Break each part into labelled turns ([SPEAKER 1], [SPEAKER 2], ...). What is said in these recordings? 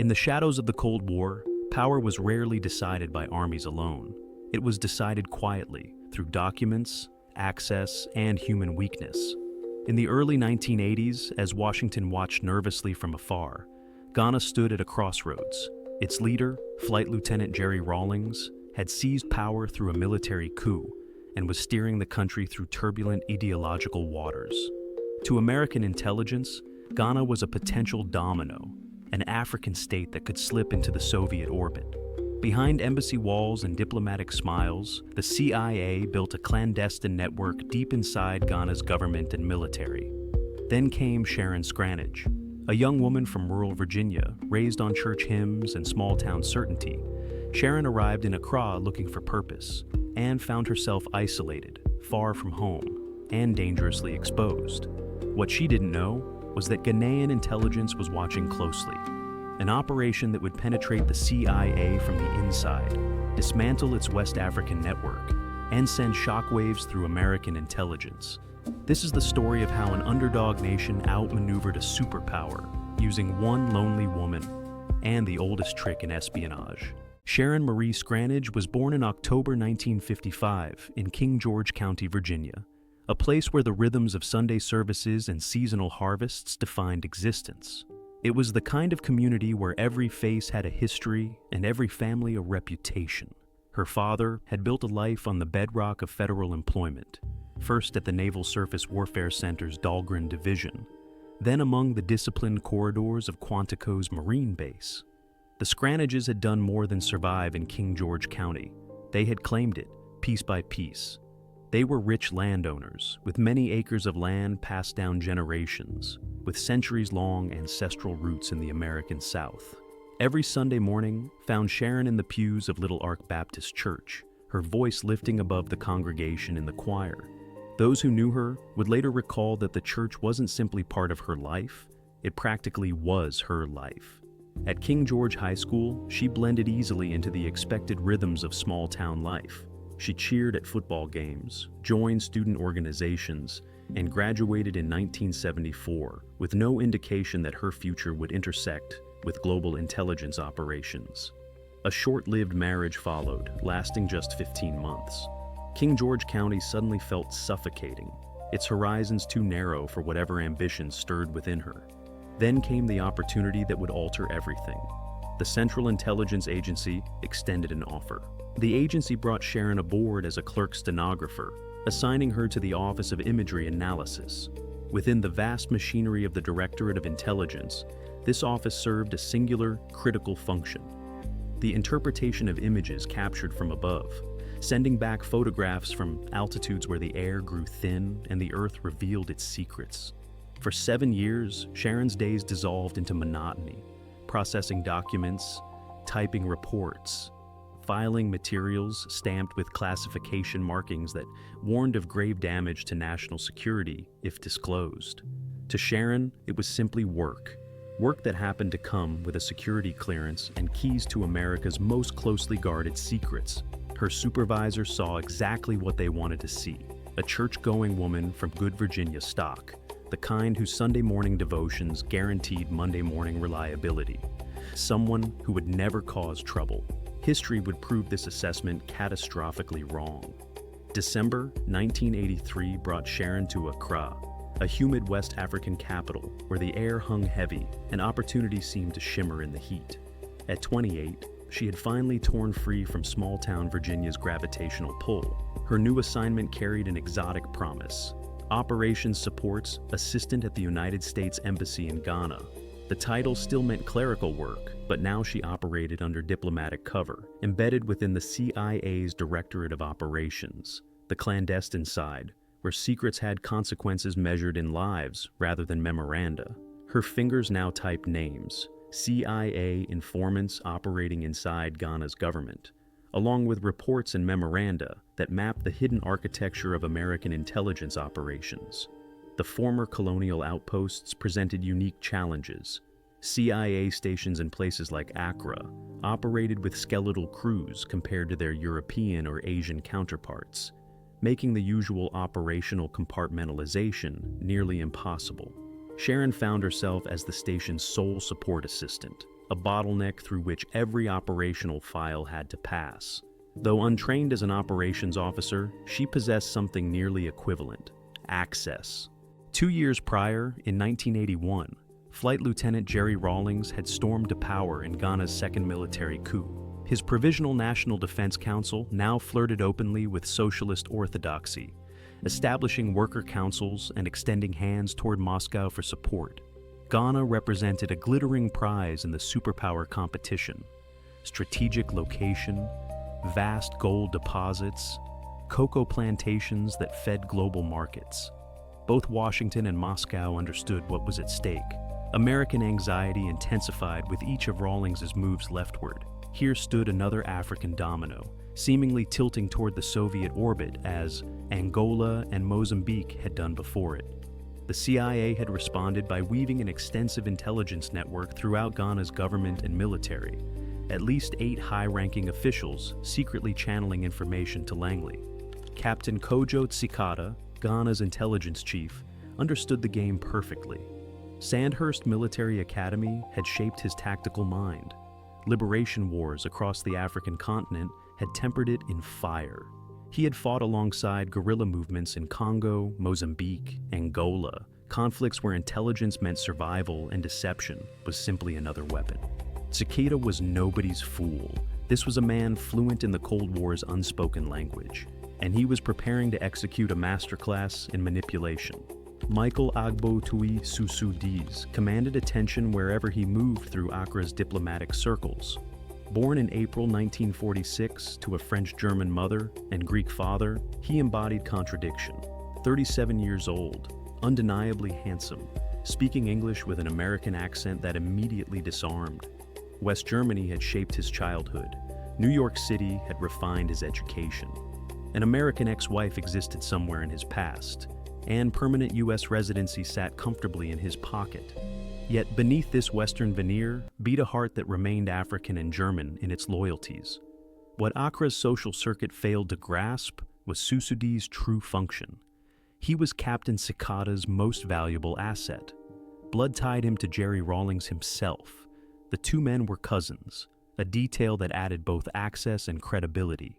[SPEAKER 1] In the shadows of the Cold War, power was rarely decided by armies alone. It was decided quietly, through documents, access, and human weakness. In the early 1980s, as Washington watched nervously from afar, Ghana stood at a crossroads. Its leader, Flight Lieutenant Jerry Rawlings, had seized power through a military coup and was steering the country through turbulent ideological waters. To American intelligence, Ghana was a potential domino, an African state that could slip into the Soviet orbit. Behind embassy walls and diplomatic smiles, the CIA built a clandestine network deep inside Ghana's government and military. Then came Sharon Scranage, a young woman from rural Virginia, raised on church hymns and small-town certainty. Sharon arrived in Accra looking for purpose and found herself isolated, far from home, and dangerously exposed. What she didn't know was that Ghanaian intelligence was watching closely. An operation that would penetrate the CIA from the inside, dismantle its West African network, and send shockwaves through American intelligence. This is the story of how an underdog nation outmaneuvered a superpower, using one lonely woman, and the oldest trick in espionage. Sharon Marie Scranage was born in October 1955 in King George County, Virginia, a place where the rhythms of Sunday services and seasonal harvests defined existence. It was the kind of community where every face had a history and every family a reputation. Her father had built a life on the bedrock of federal employment, first at the Naval Surface Warfare Center's Dahlgren Division, then among the disciplined corridors of Quantico's Marine Base. The Scranages had done more than survive in King George County. They had claimed it, piece by piece. They were rich landowners, with many acres of land passed down generations, with centuries-long ancestral roots in the American South. Every Sunday morning found Sharon in the pews of Little Ark Baptist Church, her voice lifting above the congregation in the choir. Those who knew her would later recall that the church wasn't simply part of her life, it practically was her life. At King George High School, she blended easily into the expected rhythms of small-town life. She cheered at football games, joined student organizations, and graduated in 1974 with no indication that her future would intersect with global intelligence operations. A short-lived marriage followed, lasting just 15 months. King George County suddenly felt suffocating, its horizons too narrow for whatever ambitions stirred within her. Then came the opportunity that would alter everything. The Central Intelligence Agency extended an offer. The agency brought Sharon aboard as a clerk stenographer, assigning her to the Office of Imagery Analysis. Within the vast machinery of the Directorate of Intelligence, this office served a singular, critical function: the interpretation of images captured from above, sending back photographs from altitudes where the air grew thin and the earth revealed its secrets. For 7 years, Sharon's days dissolved into monotony, processing documents, typing reports, filing materials stamped with classification markings that warned of grave damage to national security if disclosed. To Sharon, it was simply work that happened to come with a security clearance and keys to America's most closely guarded secrets. Her supervisor saw exactly what they wanted to see: a church-going woman from good Virginia stock, the kind whose Sunday morning devotions guaranteed Monday morning reliability. Someone who would never cause trouble. History would prove this assessment catastrophically wrong. December 1983 brought Sharon to Accra, a humid West African capital where the air hung heavy and opportunity seemed to shimmer in the heat. At 28, she had finally torn free from small-town Virginia's gravitational pull. Her new assignment carried an exotic promise: Operations Support's Assistant at the United States Embassy in Ghana. The title still meant clerical work, but now she operated under diplomatic cover, embedded within the CIA's Directorate of Operations, the clandestine side, where secrets had consequences measured in lives rather than memoranda. Her fingers now typed names: CIA informants operating inside Ghana's government, along with reports and memoranda that mapped the hidden architecture of American intelligence operations. The former colonial outposts presented unique challenges. CIA stations in places like Accra operated with skeletal crews compared to their European or Asian counterparts, making the usual operational compartmentalization nearly impossible. Sharon found herself as the station's sole support assistant, a bottleneck through which every operational file had to pass. Though untrained as an operations officer, she possessed something nearly equivalent: access. 2 years prior, in 1981, Flight Lieutenant Jerry Rawlings had stormed to power in Ghana's second military coup. His Provisional National Defense Council now flirted openly with socialist orthodoxy, establishing worker councils and extending hands toward Moscow for support. Ghana represented a glittering prize in the superpower competition: strategic location, vast gold deposits, cocoa plantations that fed global markets. Both Washington and Moscow understood what was at stake. American anxiety intensified with each of Rawlings's moves leftward. Here stood another African domino, seemingly tilting toward the Soviet orbit as Angola and Mozambique had done before it. The CIA had responded by weaving an extensive intelligence network throughout Ghana's government and military, at least 8 high-ranking officials secretly channeling information to Langley. Captain Kojo Tsikata, Ghana's intelligence chief, understood the game perfectly. Sandhurst Military Academy had shaped his tactical mind. Liberation wars across the African continent had tempered it in fire. He had fought alongside guerrilla movements in Congo, Mozambique, Angola, conflicts where intelligence meant survival and deception was simply another weapon. Tsikata was nobody's fool. This was a man fluent in the Cold War's unspoken language, and he was preparing to execute a masterclass in manipulation. Michael Soussoudis commanded attention wherever he moved through Accra's diplomatic circles. Born in April 1946 to a French-German mother and Greek father, he embodied contradiction. 37 years old, undeniably handsome, speaking English with an American accent that immediately disarmed. West Germany had shaped his childhood. New York City had refined his education. An American ex-wife existed somewhere in his past, and permanent U.S. residency sat comfortably in his pocket. Yet beneath this Western veneer beat a heart that remained African and German in its loyalties. What Accra's social circuit failed to grasp was Soussoudis' true function. He was Captain Tsikata's most valuable asset. Blood tied him to Jerry Rawlings himself. The two men were cousins, a detail that added both access and credibility.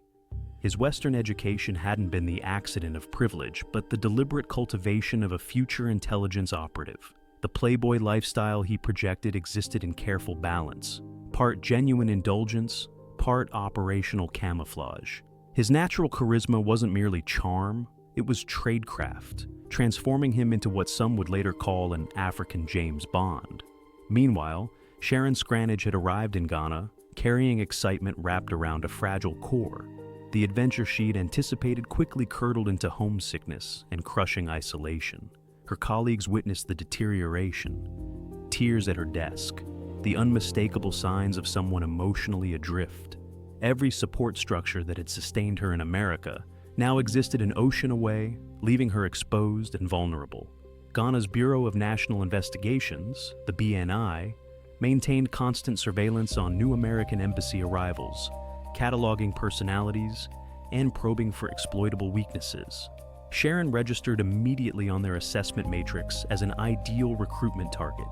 [SPEAKER 1] His Western education hadn't been the accident of privilege, but the deliberate cultivation of a future intelligence operative. The playboy lifestyle he projected existed in careful balance, part genuine indulgence, part operational camouflage. His natural charisma wasn't merely charm, it was tradecraft, transforming him into what some would later call an African James Bond. Meanwhile, Sharon Scranage had arrived in Ghana, carrying excitement wrapped around a fragile core. The adventure she'd anticipated quickly curdled into homesickness and crushing isolation. Her colleagues witnessed the deterioration. Tears at her desk, the unmistakable signs of someone emotionally adrift. Every support structure that had sustained her in America now existed an ocean away, leaving her exposed and vulnerable. Ghana's Bureau of National Investigations, the BNI, maintained constant surveillance on new American embassy arrivals, cataloging personalities, and probing for exploitable weaknesses. Sharon registered immediately on their assessment matrix as an ideal recruitment target.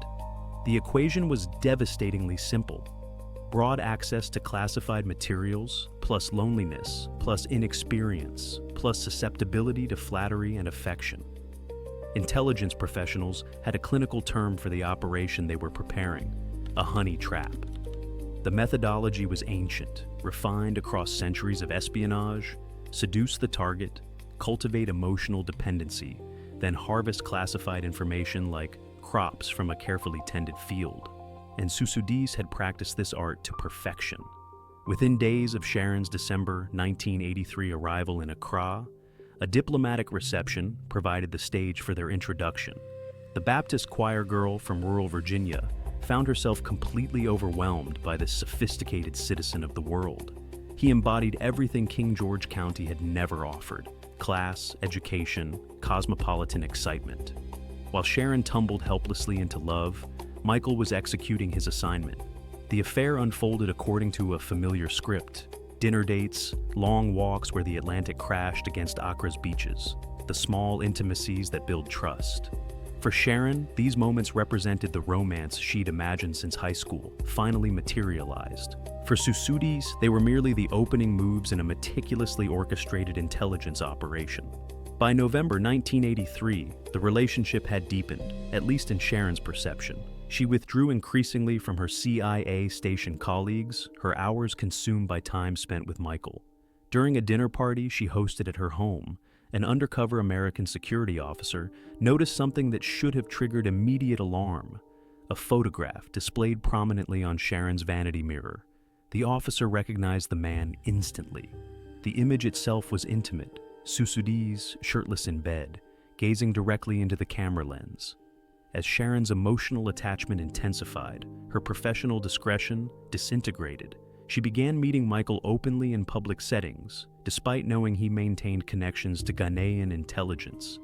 [SPEAKER 1] The equation was devastatingly simple. Broad access to classified materials, plus loneliness, plus inexperience, plus susceptibility to flattery and affection. Intelligence professionals had a clinical term for the operation they were preparing: a honey trap. The methodology was ancient, refined across centuries of espionage: seduce the target, cultivate emotional dependency, then harvest classified information like crops from a carefully tended field. And Soussoudis had practiced this art to perfection. Within days of Sharon's December 1983 arrival in Accra, a diplomatic reception provided the stage for their introduction. The Baptist choir girl from rural Virginia found herself completely overwhelmed by this sophisticated citizen of the world. He embodied everything King George County had never offered: class, education, cosmopolitan excitement. While Sharon tumbled helplessly into love, Michael was executing his assignment. The affair unfolded according to a familiar script: dinner dates, long walks where the Atlantic crashed against Accra's beaches, the small intimacies that build trust. For Sharon, these moments represented the romance she'd imagined since high school, finally materialized. For Soussoudis, they were merely the opening moves in a meticulously orchestrated intelligence operation. By November 1983, the relationship had deepened, at least in Sharon's perception. She withdrew increasingly from her CIA station colleagues, her hours consumed by time spent with Michael. During a dinner party she hosted at her home, an undercover American security officer noticed something that should have triggered immediate alarm: a photograph displayed prominently on Sharon's vanity mirror. The officer recognized the man instantly. The image itself was intimate, Soussoudis shirtless in bed, gazing directly into the camera lens. As Sharon's emotional attachment intensified, her professional discretion disintegrated. She began meeting Michael openly in public settings, despite knowing he maintained connections to Ghanaian intelligence.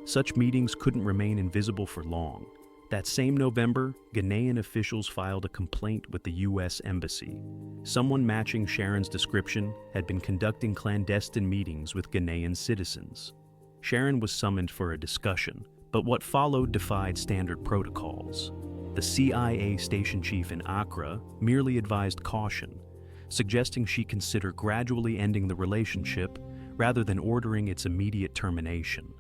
[SPEAKER 1] Such meetings couldn't remain invisible for long. That same November, Ghanaian officials filed a complaint with the U.S. Embassy. Someone matching Sharon's description had been conducting clandestine meetings with Ghanaian citizens. Sharon was summoned for a discussion, but what followed defied standard protocols. The CIA station chief in Accra merely advised caution, suggesting she consider gradually ending the relationship rather than ordering its immediate termination.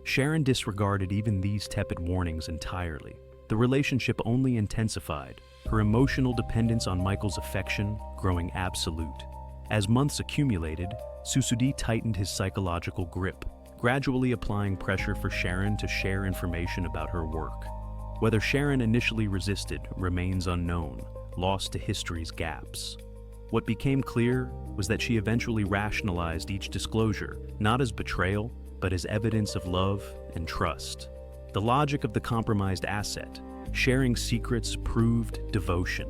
[SPEAKER 1] Sharon disregarded even these tepid warnings entirely. The relationship only intensified, her emotional dependence on Michael's affection growing absolute. As months accumulated, Soussoudis tightened his psychological grip, gradually applying pressure for Sharon to share information about her work. Whether Sharon initially resisted remains unknown, lost to history's gaps. What became clear was that she eventually rationalized each disclosure, not as betrayal, but as evidence of love and trust. The logic of the compromised asset, sharing secrets, proved devotion.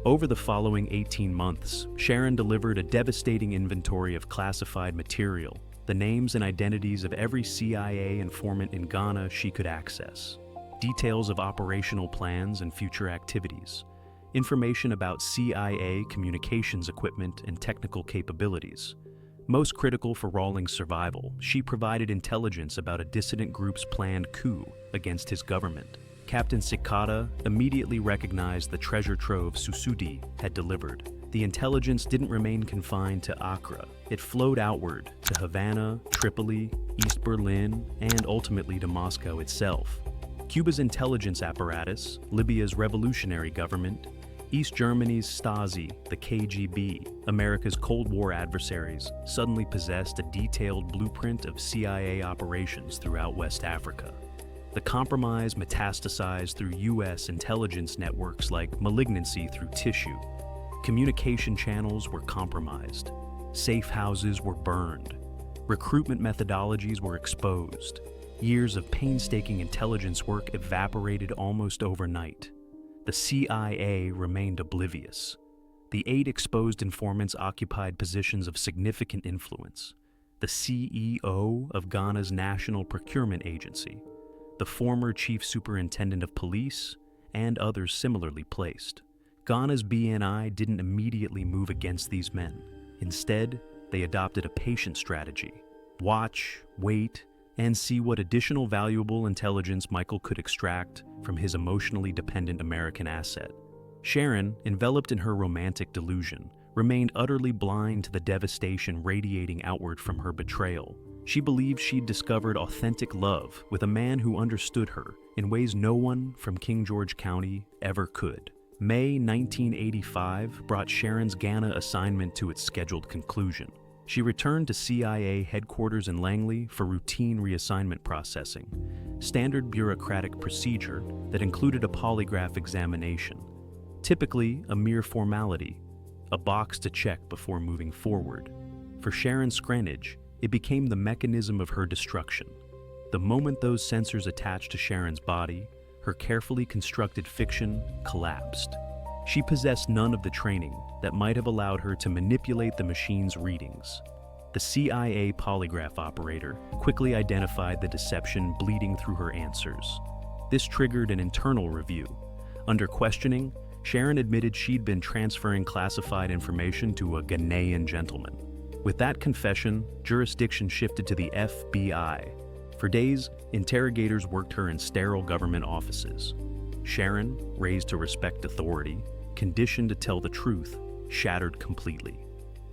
[SPEAKER 1] Over the following 18 months, Sharon delivered a devastating inventory of classified material, the names and identities of every CIA informant in Ghana she could access, details of operational plans and future activities, information about CIA communications equipment and technical capabilities. Most critical for Rawlings' survival, she provided intelligence about a dissident group's planned coup against his government. Captain Sikata immediately recognized the treasure trove Soussoudis had delivered. The intelligence didn't remain confined to Accra. It flowed outward to Havana, Tripoli, East Berlin, and ultimately to Moscow itself. Cuba's intelligence apparatus, Libya's revolutionary government, East Germany's Stasi, the KGB, America's Cold War adversaries, suddenly possessed a detailed blueprint of CIA operations throughout West Africa. The compromise metastasized through U.S. intelligence networks like malignancy through tissue. Communication channels were compromised. Safe houses were burned. Recruitment methodologies were exposed. Years of painstaking intelligence work evaporated almost overnight. The CIA remained oblivious. The 8 exposed informants occupied positions of significant influence. The CEO of Ghana's National Procurement Agency, the former chief superintendent of police, and others similarly placed. Ghana's BNI didn't immediately move against these men. Instead, they adopted a patient strategy. Watch, wait, and see what additional valuable intelligence Michael could extract from his emotionally dependent American asset. Sharon, enveloped in her romantic delusion, remained utterly blind to the devastation radiating outward from her betrayal. She believed she'd discovered authentic love with a man who understood her in ways no one from King George County ever could. May 1985 brought Sharon's Ghana assignment to its scheduled conclusion. She returned to CIA headquarters in Langley for routine reassignment processing, standard bureaucratic procedure that included a polygraph examination. Typically a mere formality, a box to check before moving forward. For Sharon Scranage, it became the mechanism of her destruction. The moment those sensors attached to Sharon's body, her carefully constructed fiction collapsed. She possessed none of the training that might have allowed her to manipulate the machine's readings. The CIA polygraph operator quickly identified the deception bleeding through her answers. This triggered an internal review. Under questioning, Sharon admitted she'd been transferring classified information to a Ghanaian gentleman. With that confession, jurisdiction shifted to the FBI. For For days, interrogators worked her in sterile government offices. Sharon, raised to respect authority, conditioned to tell the truth, shattered completely.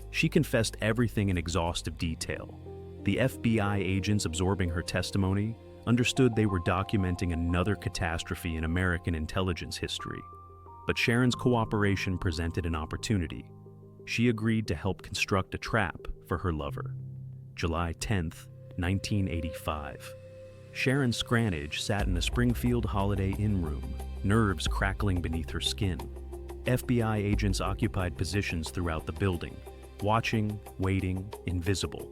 [SPEAKER 1] She confessed everything in exhaustive detail. The FBI agents absorbing her testimony understood they were documenting another catastrophe in American intelligence history. But Sharon's cooperation presented an opportunity. She agreed to help construct a trap for her lover. July 10, 1985. Sharon Scranage sat in a Springfield Holiday Inn room, nerves crackling beneath her skin. FBI agents occupied positions throughout the building, watching, waiting, invisible.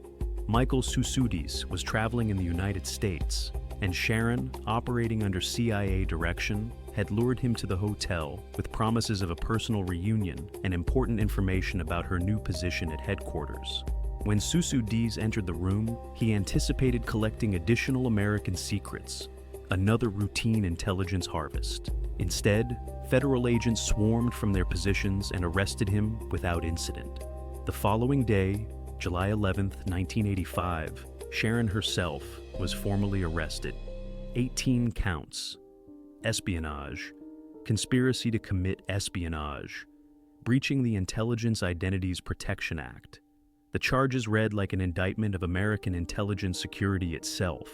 [SPEAKER 1] Michael Soussoudis was traveling in the United States, and Sharon, operating under CIA direction, had lured him to the hotel with promises of a personal reunion and important information about her new position at headquarters. When Soussoudis entered the room, he anticipated collecting additional American secrets, another routine intelligence harvest. Instead, federal agents swarmed from their positions and arrested him without incident. The following day, July 11, 1985, Sharon herself was formally arrested. 18 counts: espionage, conspiracy to commit espionage, breaching the Intelligence Identities Protection Act. The charges read like an indictment of American intelligence security itself.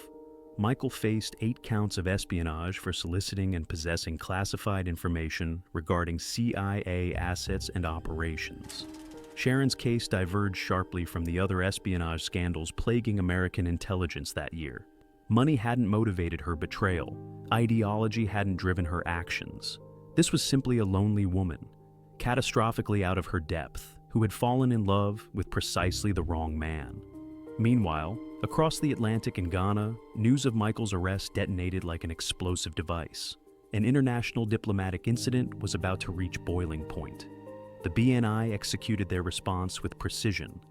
[SPEAKER 1] Michael faced 8 counts of espionage for soliciting and possessing classified information regarding CIA assets and operations. Sharon's case diverged sharply from the other espionage scandals plaguing American intelligence that year. Money hadn't motivated her betrayal. Ideology hadn't driven her actions. This was simply a lonely woman, catastrophically out of her depth, who had fallen in love with precisely the wrong man. Meanwhile, across the Atlantic in Ghana, news of Michael's arrest detonated like an explosive device. An international diplomatic incident was about to reach boiling point. The BNI executed their response with precision,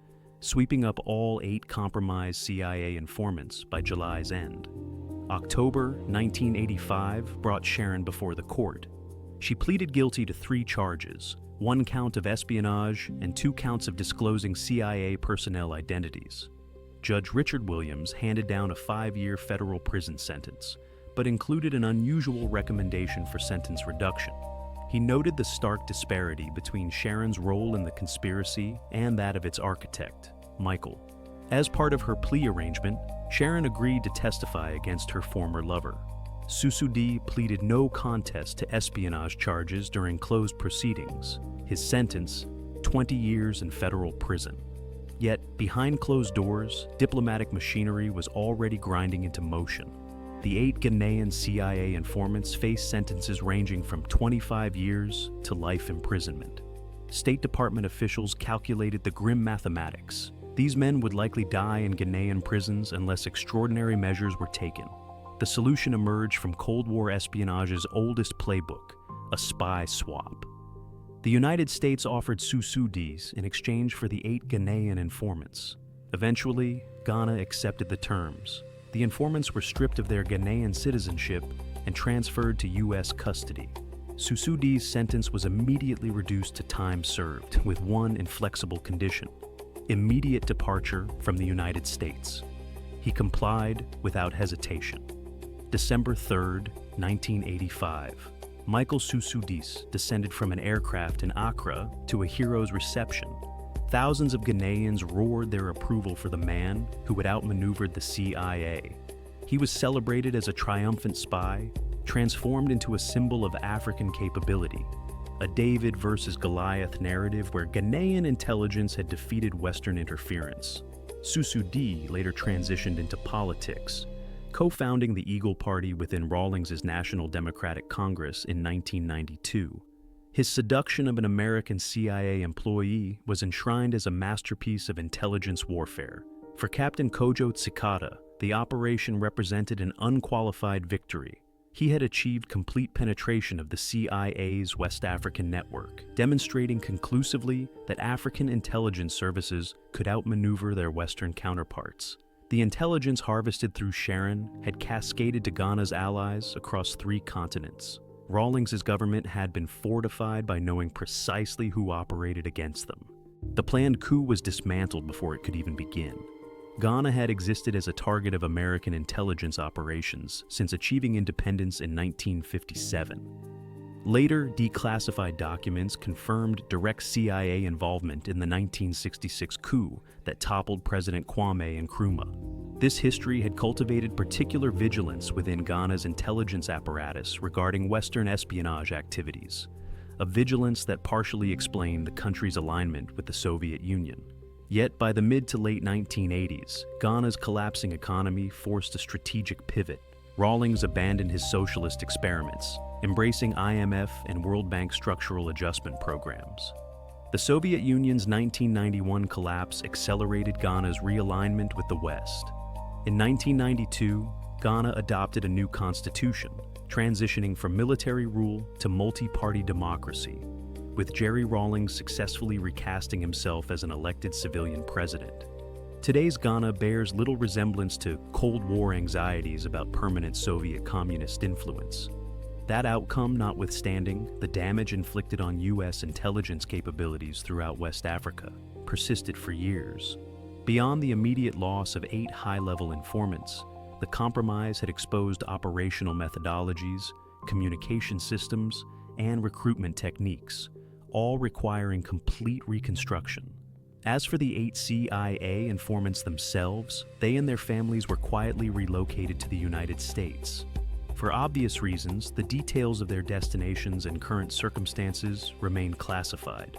[SPEAKER 1] sweeping up all 8 compromised CIA informants by July's end. October 1985 brought Sharon before the court. She pleaded guilty to 3 charges, 1 count of espionage and 2 counts of disclosing CIA personnel identities. Judge Richard Williams handed down a 5-year federal prison sentence, but included an unusual recommendation for sentence reduction. He noted the stark disparity between Sharon's role in the conspiracy and that of its architect, Michael. As part of her plea arrangement, Sharon agreed to testify against her former lover. Soussoudis pleaded no contest to espionage charges during closed proceedings. His sentence, 20 years in federal prison. Yet, behind closed doors, diplomatic machinery was already grinding into motion. The 8 Ghanaian CIA informants faced sentences ranging from 25 years to life imprisonment. State Department officials calculated the grim mathematics. These men would likely die in Ghanaian prisons unless extraordinary measures were taken. The solution emerged from Cold War espionage's oldest playbook, a spy swap. The United States offered Soussoudis in exchange for the 8 Ghanaian informants. Eventually, Ghana accepted the terms. The informants were stripped of their Ghanaian citizenship and transferred to U.S. custody. Soussoudis' sentence was immediately reduced to time served, with one inflexible condition: immediate departure from the United States. He complied without hesitation. December 3, 1985. Michael Soussoudis descended from an aircraft in Accra to a hero's reception. Thousands of Ghanaians roared their approval for the man who had outmaneuvered the CIA. He was celebrated as a triumphant spy, transformed into a symbol of African capability, a David versus Goliath narrative where Ghanaian intelligence had defeated Western interference. Soussoudis later transitioned into politics, co-founding the Eagle Party within Rawlings' National Democratic Congress in 1992. His seduction of an American CIA employee was enshrined as a masterpiece of intelligence warfare. For Captain Kojo Tsikata, the operation represented an unqualified victory. He had achieved complete penetration of the CIA's West African network, demonstrating conclusively that African intelligence services could outmaneuver their Western counterparts. The intelligence harvested through Sharon had cascaded to Ghana's allies across 3 continents. Rawlings' government had been fortified by knowing precisely who operated against them. The planned coup was dismantled before it could even begin. Ghana had existed as a target of American intelligence operations since achieving independence in 1957. Later, declassified documents confirmed direct CIA involvement in the 1966 coup that toppled President Kwame Nkrumah. This history had cultivated particular vigilance within Ghana's intelligence apparatus regarding Western espionage activities, a vigilance that partially explained the country's alignment with the Soviet Union. Yet by the mid to late 1980s, Ghana's collapsing economy forced a strategic pivot. Rawlings abandoned his socialist experiments, embracing IMF and World Bank structural adjustment programs. The Soviet Union's 1991 collapse accelerated Ghana's realignment with the West. In 1992, Ghana adopted a new constitution, transitioning from military rule to multi-party democracy, with Jerry Rawlings successfully recasting himself as an elected civilian president. Today's Ghana bears little resemblance to Cold War anxieties about permanent Soviet communist influence. That outcome notwithstanding, the damage inflicted on U.S. intelligence capabilities throughout West Africa persisted for years. Beyond the immediate loss of 8 high-level informants, the compromise had exposed operational methodologies, communication systems, and recruitment techniques, all requiring complete reconstruction. As for the 8 CIA informants themselves, they and their families were quietly relocated to the United States. For obvious reasons, the details of their destinations and current circumstances remain classified.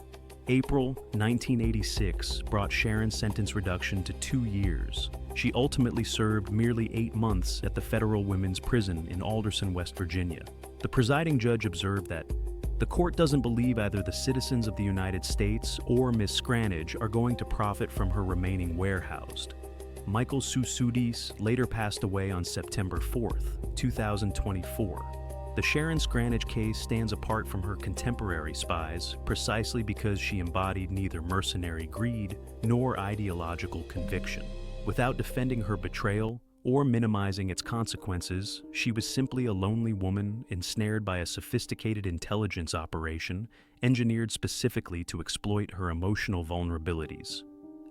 [SPEAKER 1] April 1986 brought Sharon's sentence reduction to 2 years. She ultimately served merely 8 months at the Federal Women's Prison in Alderson, West Virginia. The presiding judge observed that the court doesn't believe either the citizens of the United States or Ms. Scranage are going to profit from her remaining warehoused. Michael Soussoudis later passed away on September 4th, 2024. The Sharon Scranage case stands apart from her contemporary spies precisely because she embodied neither mercenary greed nor ideological conviction. Without defending her betrayal or minimizing its consequences, she was simply a lonely woman ensnared by a sophisticated intelligence operation engineered specifically to exploit her emotional vulnerabilities.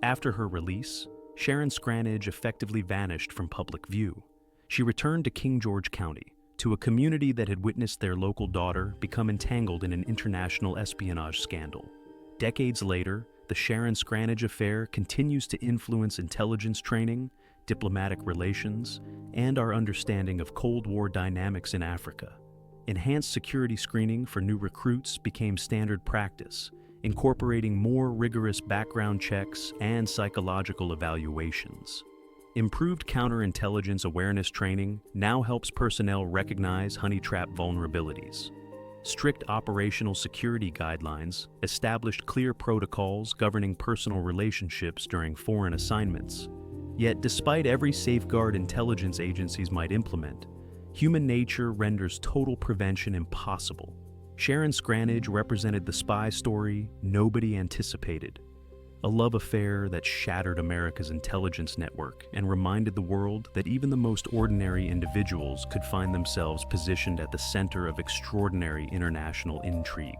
[SPEAKER 1] After her release, Sharon Scranage effectively vanished from public view. She returned to King George County, to a community that had witnessed their local daughter become entangled in an international espionage scandal. Decades later, the Sharon Scranage affair continues to influence intelligence training, diplomatic relations, and our understanding of Cold War dynamics in Africa. Enhanced security screening for new recruits became standard practice, incorporating more rigorous background checks and psychological evaluations. Improved counterintelligence awareness training now helps personnel recognize Honeytrap vulnerabilities. Strict operational security guidelines established clear protocols governing personal relationships during foreign assignments. Yet, despite every safeguard intelligence agencies might implement, human nature renders total prevention impossible. Sharon Scranage represented the spy story nobody anticipated, a love affair that shattered America's intelligence network and reminded the world that even the most ordinary individuals could find themselves positioned at the center of extraordinary international intrigue.